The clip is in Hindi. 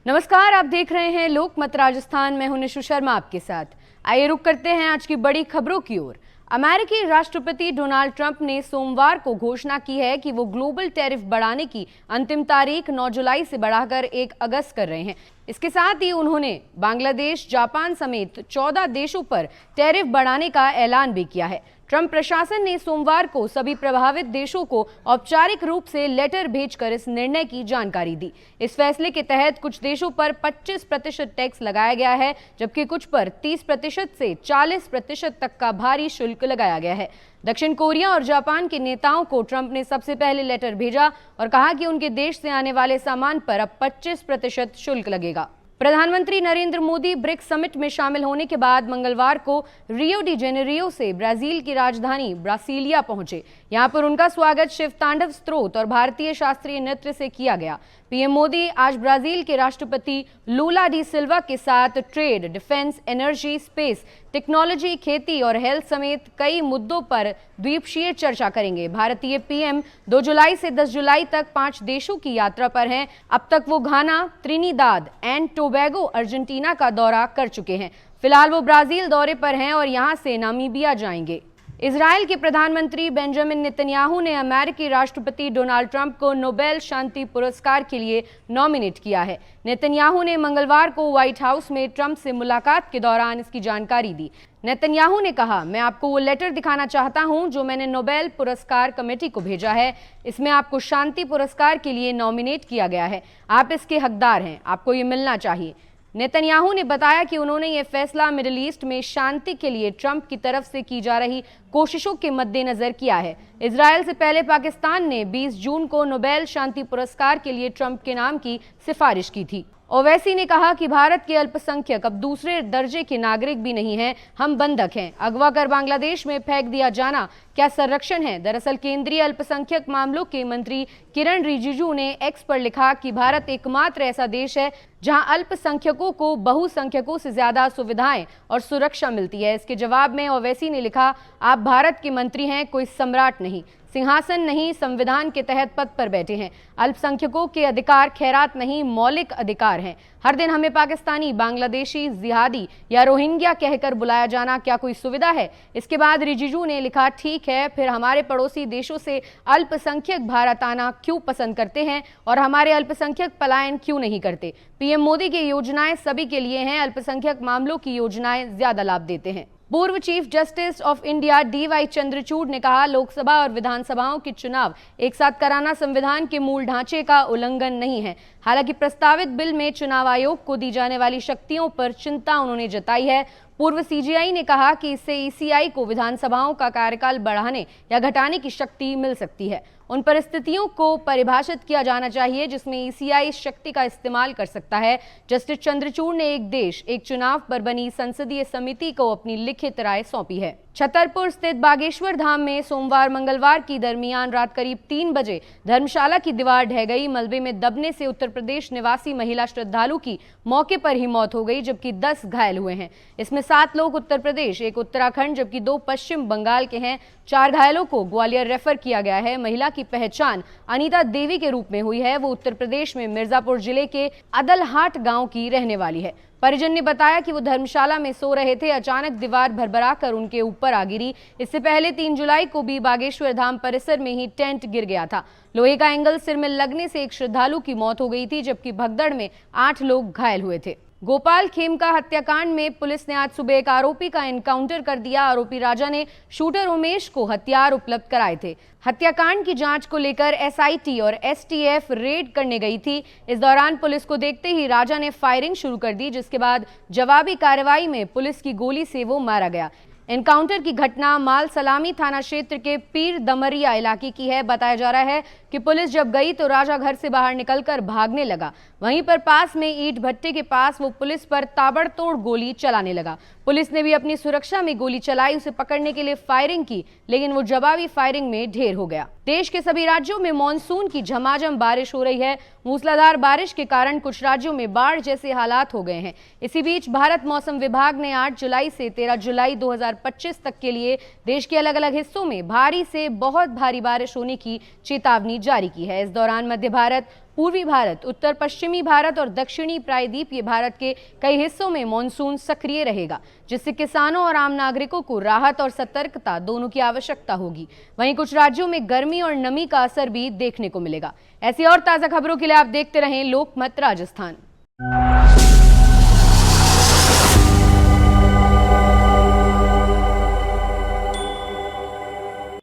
नमस्कार, आप देख रहे हैं लोकमत राजस्थान। मैं हूं निशु शर्मा आपके साथ। आइए रुक करते हैं आज की बड़ी खबरों की ओर। अमेरिकी राष्ट्रपति डोनाल्ड ट्रंप ने सोमवार को घोषणा की है कि वो ग्लोबल टैरिफ बढ़ाने की अंतिम तारीख 9 जुलाई से बढ़ाकर 1 अगस्त कर रहे हैं। इसके साथ ही उन्होंने बांग्लादेश, जापान समेत 14 देशों पर टैरिफ बढ़ाने का ऐलान भी किया है। ट्रंप प्रशासन ने सोमवार को सभी प्रभावित देशों को औपचारिक रूप से लेटर भेजकर इस निर्णय की जानकारी दी। इस फैसले के तहत कुछ देशों पर 25% टैक्स लगाया गया है, जबकि कुछ पर 30% से 40% तक का भारी शुल्क लगाया गया है। दक्षिण कोरिया और जापान के नेताओं को ट्रंप ने सबसे पहले लेटर भेजा और कहा कि उनके देश से आने वाले सामान पर अब 25% शुल्क लगेगा। प्रधानमंत्री नरेंद्र मोदी ब्रिक्स समिट में शामिल होने के बाद मंगलवार को रियो डी जेनेरियो से ब्राजील की राजधानी ब्रासिलिया पहुंचे। यहां पर उनका स्वागत शिव तांडव स्तोत्र और भारतीय शास्त्रीय नृत्य से किया गया। पीएम मोदी आज ब्राजील के राष्ट्रपति लूला डी सिल्वा के साथ trade, defence, energy, space, technology, खेती और हेल्थ समेत कई मुद्दों पर द्वीपक्षीय चर्चा करेंगे। भारतीय पीएम 2 जुलाई से 10 जुलाई तक 5 देशों की यात्रा पर हैं। अब तक वो घाना, त्रिनिदाद एंड टोबैगो, अर्जेंटीना का दौरा कर चुके हैं। फिलहाल वो ब्राजील दौरे पर हैं और यहां से नामीबिया जाएंगे। इजराइल के प्रधानमंत्री बेंजामिन नेतन्याहू ने अमेरिकी राष्ट्रपति डोनाल्ड ट्रंप को नोबेल शांति पुरस्कार के लिए नॉमिनेट किया है। नेतन्याहू ने मंगलवार को व्हाइट हाउस में ट्रंप से मुलाकात के दौरान इसकी जानकारी दी। नेतन्याहू ने कहा, मैं आपको वो लेटर दिखाना चाहता हूं जो मैंने नोबेल पुरस्कार कमेटी को भेजा है। इसमें आपको शांति पुरस्कार के लिए नॉमिनेट किया गया है। आप इसके हकदार हैं, आपको ये मिलना चाहिए। नेतन्याहू ने बताया कि उन्होंने ये फैसला मिडिल ईस्ट में शांति के लिए ट्रंप की तरफ से की जा रही कोशिशों के मद्देनजर किया है। इजरायल से पहले पाकिस्तान ने 20 जून को नोबेल शांति पुरस्कार के लिए ट्रंप के नाम की सिफारिश की थी। ओवैसी ने कहा कि भारत के अल्पसंख्यक अब दूसरे दर्जे के नागरिक भी नहीं हैं, हम बंधक हैं। अगवा कर बांग्लादेश में फेंक दिया जाना क्या संरक्षण है? दरअसल केंद्रीय अल्पसंख्यक मामलों के मंत्री किरण रिजिजू ने एक्स पर लिखा कि भारत एकमात्र ऐसा देश है जहां अल्पसंख्यकों को बहुसंख्यकों से ज्यादा सुविधाएं और सुरक्षा मिलती है। इसके जवाब में ओवैसी ने लिखा, आप भारत के मंत्री हैं, कोई सम्राट नहीं, सिंहासन नहीं, संविधान के तहत पद पर बैठे हैं। अल्पसंख्यकों के अधिकार खैरात नहीं, मौलिक अधिकार हैं। हर दिन हमें पाकिस्तानी, बांग्लादेशी, जिहादी या रोहिंग्या कहकर बुलाया जाना क्या कोई सुविधा है? इसके बाद रिजिजू ने लिखा, ठीक है, फिर हमारे पड़ोसी देशों से अल्पसंख्यक भारत आना क्यों पसंद करते हैं और हमारे अल्पसंख्यक पलायन क्यों नहीं करते? पीएम मोदी की योजनाएं सभी के लिए हैं, अल्पसंख्यक मामलों की योजनाएं ज्यादा लाभ देते हैं। पूर्व chief justice of India DY Chandrachud ने कहा, लोकसभा और विधानसभाओं के चुनाव एक साथ कराना संविधान के मूल ढांचे का उल्लंघन नहीं है। हालांकि प्रस्तावित बिल में चुनाव आयोग को दी जाने वाली शक्तियों पर चिंता उन्होंने जताई है। पूर्व CJI ने कहा कि इससे ECI को विधानसभाओं का कार्यकाल बढ़ाने या घटाने की शक्ति मिल सकती है। उन परिस्थितियों को परिभाषित किया जाना चाहिए जिसमें ECI इस शक्ति का इस्तेमाल कर सकता है। जस्टिस चंद्रचूड़ ने एक देश एक चुनाव पर बनी संसदीय समिति को अपनी लिखित राय सौंपी है। छतरपुर स्थित बागेश्वर धाम में सोमवार मंगलवार की दरमियान रात करीब 3 बजे धर्मशाला की दीवार ढह गई। मलबे में दबने से उत्तर प्रदेश निवासी महिला श्रद्धालु की मौके पर ही मौत हो गई, जबकि 10 घायल हुए हैं। इसमें 7 लोग उत्तर प्रदेश, 1 उत्तराखंड जबकि 2 पश्चिम बंगाल के हैं। 4 घायलों को ग्वालियर रेफर किया गया है। महिला की पहचान अनीता देवी के रूप में हुई है। वो उत्तर प्रदेश में मिर्जापुर जिले के अदलहाट गांव की रहने वाली है। परिजन ने बताया कि वो धर्मशाला में सो रहे थे, अचानक दीवार भरभराकर उनके ऊपर आ गिरी। इससे पहले 3 जुलाई को भी बागेश्वर धाम परिसर में ही टेंट गिर गया था। लोहे का एंगल सिर में लगने से एक श्रद्धालु की मौत हो गई थी, जबकि भगदड़ में 8 लोग घायल हुए थे। गोपाल खेमका हत्याकांड में पुलिस ने आज सुबह एक आरोपी का एनकाउंटर कर दिया। आरोपी राजा ने शूटर उमेश को हथियार उपलब्ध कराए थे। हत्याकांड की जांच को लेकर SIT और STF रेड करने गई थी। इस दौरान पुलिस को देखते ही राजा ने फायरिंग शुरू कर दी, जिसके बाद जवाबी कार्रवाई में पुलिस की गोली से वो मारा गया। एनकाउंटर की घटना माल सलामी थाना क्षेत्र के पीर दमरिया इलाके की है। बताया जा रहा है कि पुलिस जब गई तो राजा घर से बाहर निकलकर भागने लगा। वहीं पर पास में ईंट भट्टे के पास वो पुलिस पर ताबड़तोड़ गोली चलाने लगा। पुलिस ने भी अपनी सुरक्षा में गोली चलाई, उसे पकड़ने के लिए फायरिंग की, लेकिन वो जवाबी फायरिंग में ढेर हो गया। देश के सभी राज्यों में मानसून की झमाझम बारिश हो रही है। मूसलाधार बारिश के कारण कुछ राज्यों में बाढ़ जैसे हालात हो गए हैं। इसी बीच भारत मौसम विभाग ने 8 जुलाई से 13 जुलाई 2025 तक के लिए देश के अलग अलग हिस्सों में भारी से बहुत भारी बारिश होने की चेतावनी जारी की है। इस दौरान मध्य भारत, पूर्वी भारत, उत्तर पश्चिमी भारत और दक्षिणी प्रायद्वीपीय भारत के कई हिस्सों में मानसून सक्रिय रहेगा, जिससे किसानों और आम नागरिकों को राहत और सतर्कता दोनों की आवश्यकता होगी। वहीं कुछ राज्यों में गर्मी और नमी का असर भी देखने को मिलेगा। ऐसी और ताजा खबरों के लिए आप देखते रहें लोकमत राजस्थान।